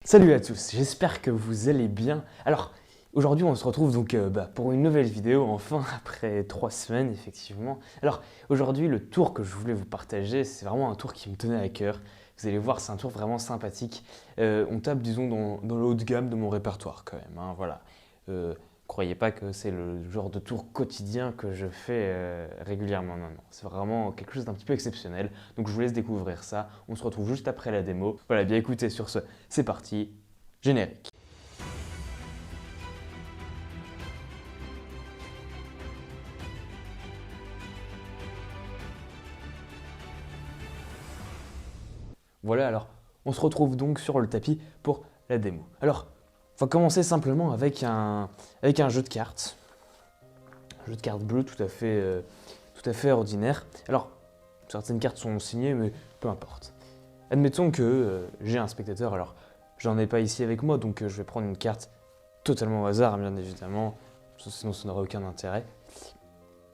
Salut à tous, j'espère que vous allez bien. Alors, aujourd'hui on se retrouve donc pour une nouvelle vidéo, enfin, après 3 semaines effectivement. Alors, aujourd'hui le tour que je voulais vous partager, c'est vraiment un tour qui me tenait à cœur. Vous allez voir, c'est un tour vraiment sympathique. On tape, disons, dans le haut de gamme de mon répertoire quand même, hein, voilà. Croyez pas que c'est le genre de tour quotidien que je fais régulièrement, non, non. C'est vraiment quelque chose d'un petit peu exceptionnel. Donc je vous laisse découvrir ça. On se retrouve juste après la démo. Voilà, bien écoutez, sur ce, c'est parti. Générique. Voilà, alors on se retrouve donc sur le tapis pour la démo. Alors, on va commencer simplement avec un jeu de cartes. Un jeu de cartes bleu tout à fait ordinaire. Alors, certaines cartes sont signées, mais peu importe. Admettons que j'ai un spectateur, alors j'en ai pas ici avec moi, donc je vais prendre une carte totalement au hasard, bien évidemment, sinon ça n'aurait aucun intérêt.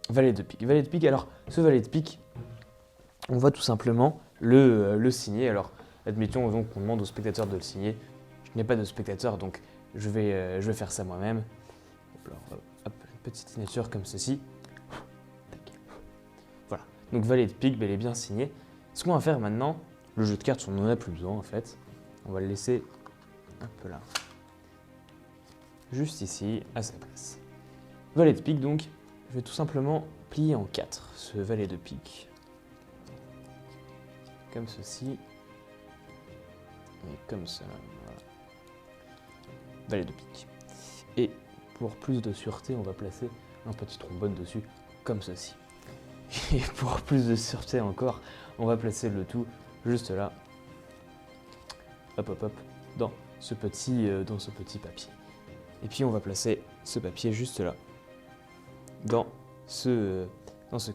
Valet de pique. Valet de pique, alors ce valet de pique, on va tout simplement le signer. Alors admettons donc qu'on demande au spectateur de le signer. Je n'ai pas de spectateur, donc je vais faire ça moi-même. Alors, hop, une petite signature comme ceci. Voilà, donc valet de pique, bel et bien signé. Ce qu'on va faire maintenant, le jeu de cartes, on n'en a plus besoin en fait. On va le laisser un peu là. Juste ici, à sa place. Valet de pique donc, je vais tout simplement plier en 4 ce valet de pique. Comme ceci. Et comme ça, voilà. Valet de pique. Et pour plus de sûreté, on va placer un petit trombone dessus, comme ceci. Et pour plus de sûreté encore, on va placer le tout juste là. Hop hop hop, dans ce petit papier. Et puis on va placer ce papier juste là, dans ce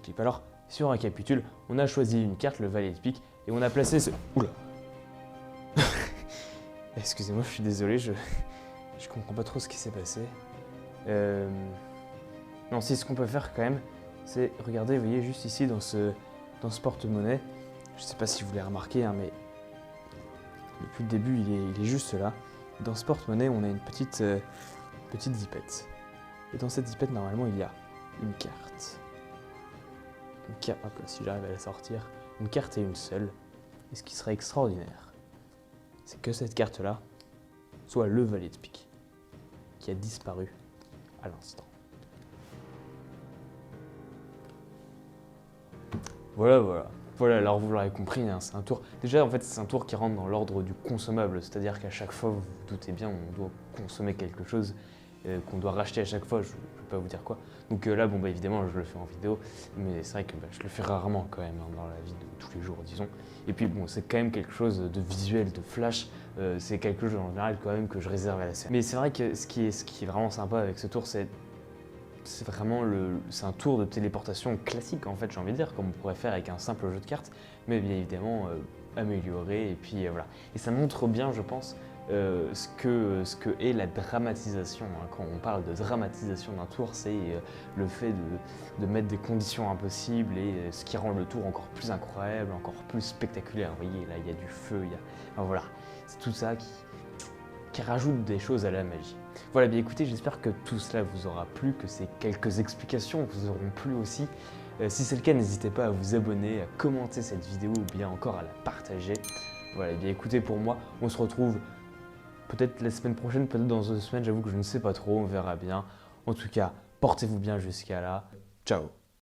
clip. Alors, si on récapitule, on a choisi une carte, le valet de pique, et on a placé ce... Oula. Excusez-moi, je suis désolé, je comprends pas trop ce qui s'est passé. Non, si ce qu'on peut faire quand même, c'est, regardez, vous voyez, juste ici, dans ce porte-monnaie, je sais pas si vous l'avez remarqué, hein, mais depuis le début, il est juste là. Dans ce porte-monnaie, on a une petite zipette. Et dans cette zipette, normalement, il y a une carte. Hop là, si j'arrive à la sortir. Une carte et une seule. Et ce qui serait extraordinaire, c'est que cette carte-là soit le valet de pique, qui a disparu à l'instant. Voilà. Voilà, alors vous l'aurez compris, hein, c'est un tour... Déjà, en fait, c'est un tour qui rentre dans l'ordre du consommable, c'est-à-dire qu'à chaque fois, vous vous doutez bien, on doit consommer quelque chose, qu'on doit racheter à chaque fois, je ne peux pas vous dire quoi. Donc là, bon, bah, évidemment, je le fais en vidéo, mais c'est vrai que je le fais rarement quand même, hein, dans la vie de tous les jours, disons. Et puis, bon, c'est quand même quelque chose de visuel, de flash, c'est quelque chose en général quand même que je réserve à la scène. Mais c'est vrai que ce qui est vraiment sympa avec ce tour, c'est vraiment c'est un tour de téléportation classique en fait, j'ai envie de dire, comme on pourrait faire avec un simple jeu de cartes, mais bien évidemment amélioré, et puis voilà. Et ça montre bien, je pense, ce que est la dramatisation. Hein. Quand on parle de dramatisation d'un tour, c'est le fait de mettre des conditions impossibles et ce qui rend le tour encore plus incroyable, encore plus spectaculaire. Vous voyez, là il y a du feu, enfin, voilà, c'est tout ça qui rajoute des choses à la magie. Voilà, bien écoutez, j'espère que tout cela vous aura plu, que ces quelques explications vous auront plu aussi. Si c'est le cas, n'hésitez pas à vous abonner, à commenter cette vidéo ou bien encore à la partager. Voilà, bien écoutez, pour moi, on se retrouve peut-être la semaine prochaine, peut-être dans 2 semaines, j'avoue que je ne sais pas trop, on verra bien. En tout cas, portez-vous bien jusqu'à là. Ciao!